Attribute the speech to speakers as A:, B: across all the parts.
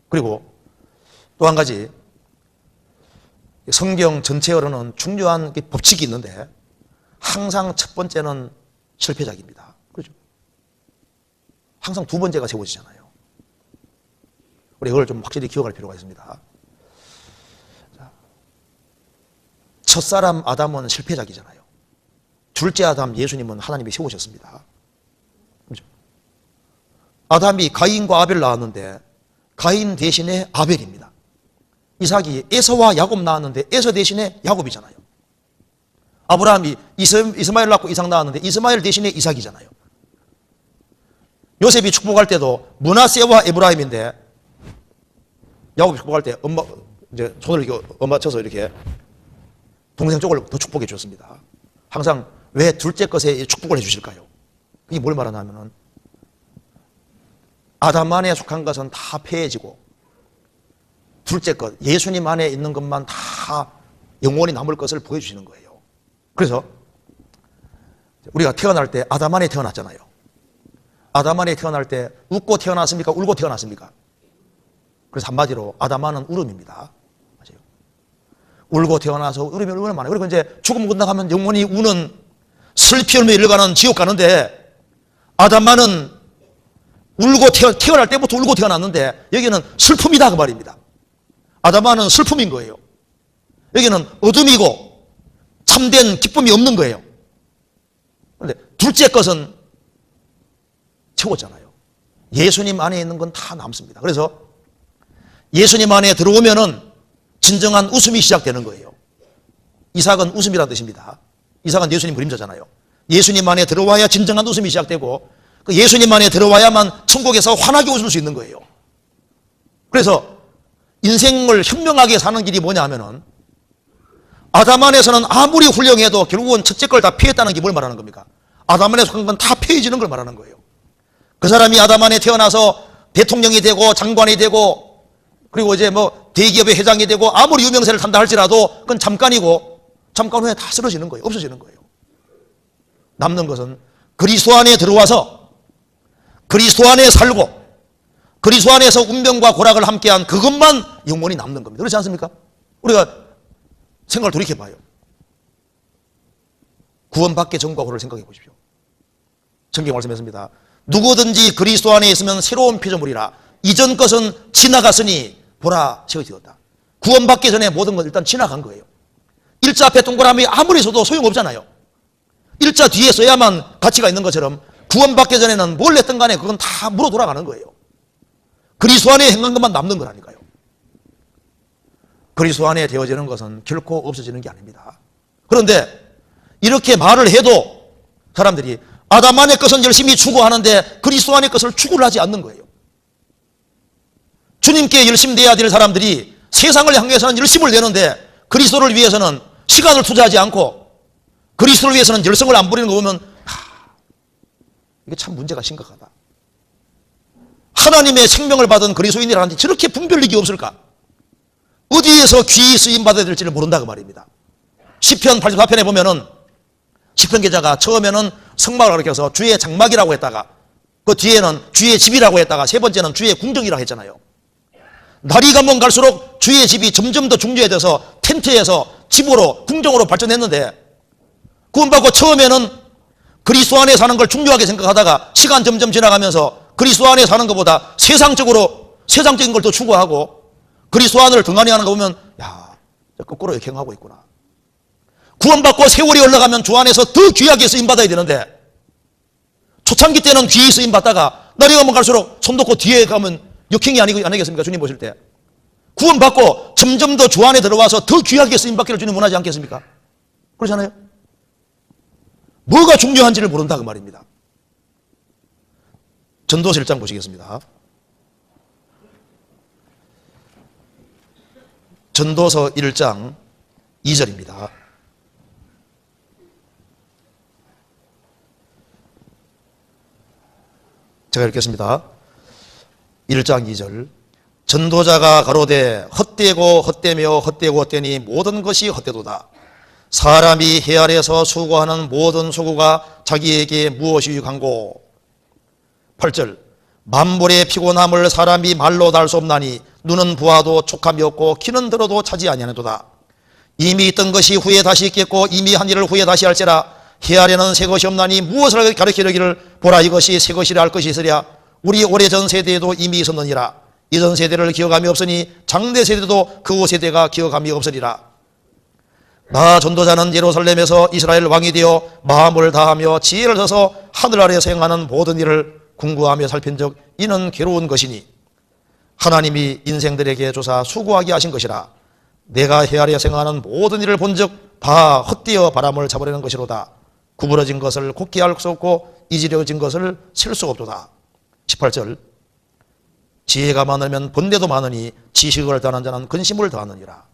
A: 그리고 또 한 가지, 성경 전체어로는 중요한 법칙이 있는데 항상 첫 번째는 실패작입니다. 그렇죠? 항상 두 번째가 세워지잖아요. 우리 이걸 좀 확실히 기억할 필요가 있습니다. 첫사람 아담은 실패작이잖아요. 둘째 아담 예수님은 하나님이 세우셨습니다. 그렇죠? 아담이 가인과 아벨 낳았는데 가인 대신에 아벨입니다. 이삭이 에서와 야곱 낳았는데 에서 대신에 야곱이잖아요. 아브라함이 이스마엘 낳고 이삭 낳았는데 이스마엘 대신에 이삭이잖아요. 요셉이 축복할 때도 므낫세와 에브라임인데 야곱이 축복할 때 엄마 이제 손을 이렇게 엄마 쳐서 이렇게 동생 쪽을 더 축복해 주셨습니다. 항상 왜 둘째 것에 축복을 해 주실까요? 이게 뭘 말하냐면은 아담 안에 속한 것은 다 폐해지고 둘째 것, 예수님 안에 있는 것만 다 영원히 남을 것을 보여주시는 거예요. 그래서 우리가 태어날 때 아담 안에 태어났잖아요. 아담 안에 태어날 때 웃고 태어났습니까? 울고 태어났습니까? 그래서 한마디로 아담 안은 울음입니다. 맞아요. 울고 태어나서 울음이 얼마나 많아요. 그리고 이제 죽음 끝나가면 영원히 우는 슬피 울며 일가는 지옥 가는데 아담 안은 울고 태어날 때부터 울고 태어났는데 여기는 슬픔이다 그 말입니다. 아담아는 슬픔인 거예요. 여기는 어둠이고 참된 기쁨이 없는 거예요. 그런데 둘째 것은 채웠잖아요. 예수님 안에 있는 건 다 남습니다. 그래서 예수님 안에 들어오면은 진정한 웃음이 시작되는 거예요. 이삭은 웃음이라는 뜻입니다. 이삭은 예수님 그림자잖아요. 예수님 안에 들어와야 진정한 웃음이 시작되고 그 예수님 안에 들어와야만 천국에서 환하게 웃을 수 있는 거예요. 그래서 인생을 현명하게 사는 길이 뭐냐 하면은 아담 안에서는 아무리 훌륭해도 결국은 첫째 걸 다 피했다는 게 뭘 말하는 겁니까? 아담 안에 속한 건 다 피해지는 걸 말하는 거예요. 그 사람이 아담 안에 태어나서 대통령이 되고 장관이 되고 그리고 이제 뭐 대기업의 회장이 되고 아무리 유명세를 탄다 할지라도 그건 잠깐이고 잠깐 후에 다 쓰러지는 거예요. 없어지는 거예요. 남는 것은 그리스도 안에 들어와서 그리스도 안에 살고 그리스도 안에서 운명과 고락을 함께한 그것만 영원히 남는 겁니다. 그렇지 않습니까? 우리가 생각을 돌이켜봐요. 구원받기 전과 후를 생각해 보십시오. 성경 말씀했습니다. 누구든지 그리스도 안에 있으면 새로운 피조물이라 이전 것은 지나갔으니 보라 새것이 되었다. 구원받기 전에 모든 건 일단 지나간 거예요. 일자 앞에 동그라미 아무리 써도 소용없잖아요. 일자 뒤에 써야만 가치가 있는 것처럼 구원받기 전에는 뭘 했든 간에 그건 다 물어 돌아가는 거예요. 그리스도 안에 행한 것만 남는 거라니까요. 그리스도 안에 되어지는 것은 결코 없어지는 게 아닙니다. 그런데 이렇게 말을 해도 사람들이 아담 안의 것은 열심히 추구하는데 그리스도 안의 것을 추구를 하지 않는 거예요. 주님께 열심히 내야 될 사람들이 세상을 향해서는 열심을 내는데 그리스도를 위해서는 시간을 투자하지 않고 그리스도를 위해서는 열성을 안 부리는 거 보면 이게 참 문제가 심각하다. 하나님의 생명을 받은 그리스도인이라는데 저렇게 분별력이 없을까? 어디에서 귀히 쓰임받아야 될지를 모른다 그 말입니다. 시편 84편에 보면은 시편 기자가 처음에는 성막을 가리켜서 주의 장막이라고 했다가 그 뒤에는 주의 집이라고 했다가 세 번째는 주의 궁정이라고 했잖아요. 날이 가면 갈수록 주의 집이 점점 더 중요해져서 텐트에서 집으로 궁정으로 발전했는데 구원받고 처음에는 그리스도 안에 사는 걸 중요하게 생각하다가 시간 점점 지나가면서 그리스도 안에 사는 것보다 세상적인 걸 더 추구하고 그리스도 안을 등한히 하는 거 보면 야, 거꾸로 이렇게 행하고 있구나. 구원받고 세월이 올라가면 주 안에서 더 귀하게 쓰임받아야 되는데 초창기 때는 귀히 쓰임받다가 날이 가면 갈수록 손 놓고 뒤에 가면 역행이 아니겠습니까? 주님 보실 때. 구원받고 점점 더 주 안에 들어와서 더 귀하게 쓰임받기를 주님 원하지 않겠습니까? 그렇잖아요? 뭐가 중요한지를 모른다 그 말입니다. 전도서 1장 보시겠습니다. 전도서 1장 2절입니다. 제가 읽겠습니다. 1장 2절. 전도자가 가로되 헛되고 헛되며 헛되고 헛되니 모든 것이 헛되도다. 사람이 해 아래서 수고하는 모든 수고가 자기에게 무엇이 유익한고. 8절. 만물의 피곤함을 사람이 말로 달 수 없나니 눈은 부하도 촉함이 없고 귀는 들어도 차지 아니하는도다. 이미 있던 것이 후에 다시 있겠고 이미 한 일을 후에 다시 할지라. 해 아래는 새 것이 없나니 무엇을 가르치려기를 보라 이것이 새 것이라 할 것이 있으랴. 우리 오래전 세대에도 이미 있었느니라. 이전 세대를 기억함이 없으니 장대 세대도 그 후 세대가 기억함이 없으리라. 나 전도자는 예루살렘에서 이스라엘 왕이 되어 마음을 다하며 지혜를 써서 하늘 아래에서 행하는 모든 일을 궁구하며 살핀 적 이는 괴로운 것이니 하나님이 인생들에게 조사 수고하게 하신 것이라. 내가 해 아래에 생하는 모든 일을 본즉 다 헛되어 바람을 잡으려는 것이로다. 구부러진 것을 곱게 할 수 없고 이지려진 것을 셀 수 없도다. 18절 지혜가 많으면 번뇌도 많으니 지식을 더하는 자는 근심을 더하느니라.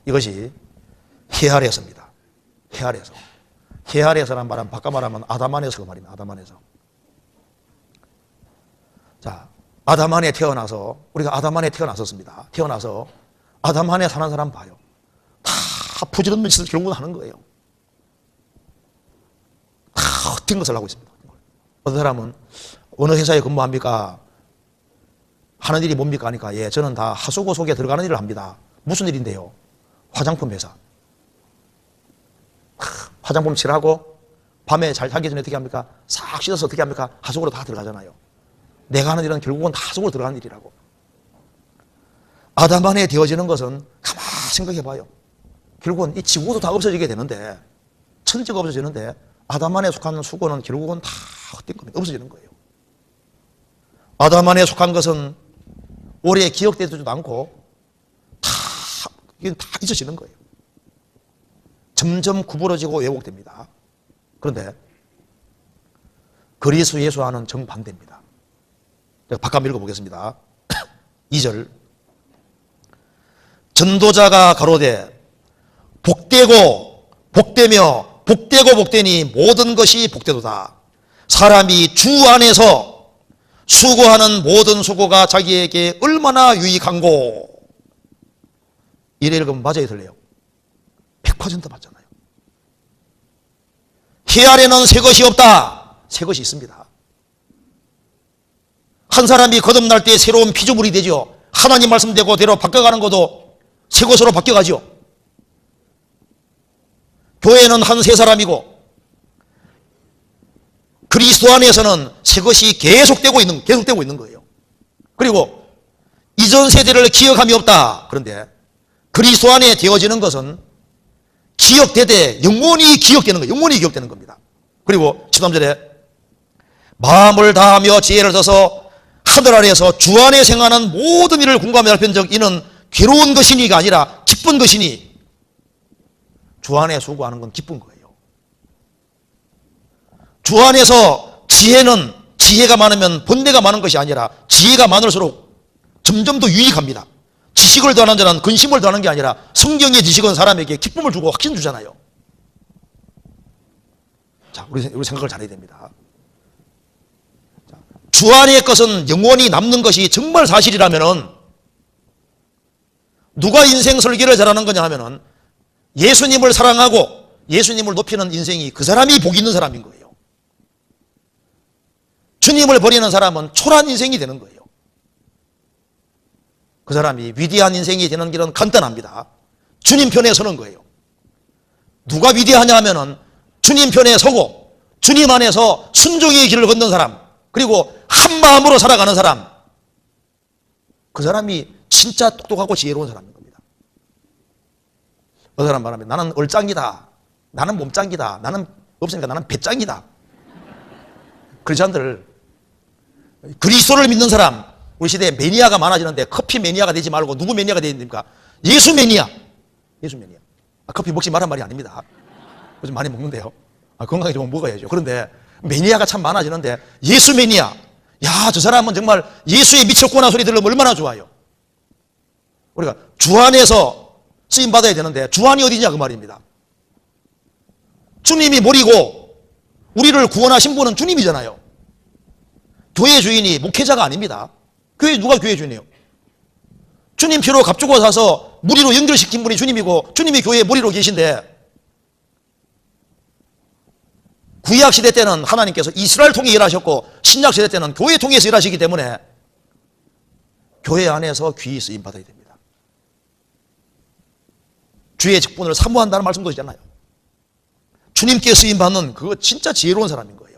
A: 이것이 해 아래에서입니다. 해 아래에서. 해 아래에서란 말은 바꿔 말하면 아담 안에서 그 말입니다. 아담 안에서. 자, 아담 안에 태어나서 우리가 아담 안에 태어났었습니다. 태어나서 아담 안에 사는 사람 봐요. 다 부지런한 짓을 결국은 하는 거예요. 다 헛된 것을 하고 있습니다. 어떤 사람은 어느 회사에 근무합니까? 하는 일이 뭡니까? 하니까 예, 저는 다 하수구 속에 들어가는 일을 합니다. 무슨 일인데요? 화장품 회사. 화장품 칠하고 밤에 잘 자기 전에 어떻게 합니까? 싹 씻어서 어떻게 합니까? 하수구로 다 들어가잖아요. 내가 하는 일은 결국은 다 하수구로 들어가는 일이라고. 아담 안에 되어지는 것은 가만히 생각해 봐요. 결국은 이 지구도 다 없어지게 되는데, 천지가 없어지는데 아담 안에 속한 수고는 결국은 다 헛된 겁니다. 없어지는 거예요. 아담 안에 속한 것은 오래 기억되지도 않고 이게 다 잊어지는 거예요. 점점 구부러지고 왜곡됩니다. 그런데 그리스도 예수와는 정반대입니다. 제가 바꿔 읽어보겠습니다. 2절 전도자가 가로되 복되고 복되며 복되고 복되니 모든 것이 복되도다. 사람이 주 안에서 수고하는 모든 수고가 자기에게 얼마나 유익한고. 이래 읽으면 맞아야 들려요. 100% 맞잖아요. 해 아래는 새 것이 없다. 새 것이 있습니다. 한 사람이 거듭날 때 새로운 피조물이 되죠. 하나님 말씀대로 바뀌어가는 것도 새 것으로 바뀌어가죠. 교회는 한 세 사람이고 그리스도 안에서는 새 것이 계속되고 있는 거예요. 그리고 이전 세대를 기억함이 없다. 그런데 그리스도 안에 되어지는 것은 기억되되 영원히 기억되는 거예요. 영원히 기억되는 겁니다. 그리고 13절에 마음을 다하며 지혜를 써서 하늘 아래에서 주 안에 생하는 모든 일을 궁구하며 살핀 적 이는 괴로운 것이니가 아니라 기쁜 것이니. 주 안에 수고하는 건 기쁜 거예요. 주 안에서 지혜가 많으면 번뇌가 많은 것이 아니라 지혜가 많을수록 점점 더 유익합니다. 지식을 더하는 자는 근심을 더하는 게 아니라 성경의 지식은 사람에게 기쁨을 주고 확신 주잖아요. 자, 우리 생각을 잘해야 됩니다. 자, 주 안의 것은 영원히 남는 것이 정말 사실이라면은 누가 인생 설계를 잘하는 거냐 하면은 예수님을 사랑하고 예수님을 높이는 인생이 그 사람이 복 있는 사람인 거예요. 주님을 버리는 사람은 초라한 인생이 되는 거예요. 그 사람이 위대한 인생이 되는 길은 간단합니다. 주님 편에 서는 거예요. 누가 위대하냐 하면은 주님 편에 서고 주님 안에서 순종의 길을 걷는 사람, 그리고 한 마음으로 살아가는 사람, 그 사람이 진짜 똑똑하고 지혜로운 사람인 겁니다. 어떤 사람 말하면 나는 얼짱이다, 나는 몸짱이다, 나는 없으니까 나는 배짱이다. 그런 사람들, 그리스도를 믿는 사람, 우리 시대에 매니아가 많아지는데 커피 매니아가 되지 말고 누구 매니아가 되야 됩니까? 예수 매니아. 예수 매니아. 커피 먹지 말란 말이 아닙니다. 요즘 많이 먹는데요. 건강에 좀 먹어야죠. 그런데 매니아가 참 많아지는데 예수 매니아. 야, 저 사람은 정말 예수에 미쳤구나 소리 들으면 얼마나 좋아요. 우리가 주 안에서 쓰임 받아야 되는데 주 안이 어디냐 그 말입니다. 주님이 머리고 우리를 구원하신 분은 주님이잖아요. 교회 주인이 목회자가 아닙니다. 누가 교회 주인이에요? 주님 피로 값주고 사서 무리로 연결시킨 분이 주님이고 주님이 교회의 머리로 계신데, 구약 시대 때는 하나님께서 이스라엘 통해 일하셨고 신약 시대 때는 교회 통해서 일하시기 때문에 교회 안에서 귀히 쓰임 받아야 됩니다. 주의 직분을 사모한다는 말씀도 있잖아요. 주님께 쓰임 받는 그거 진짜 지혜로운 사람인 거예요.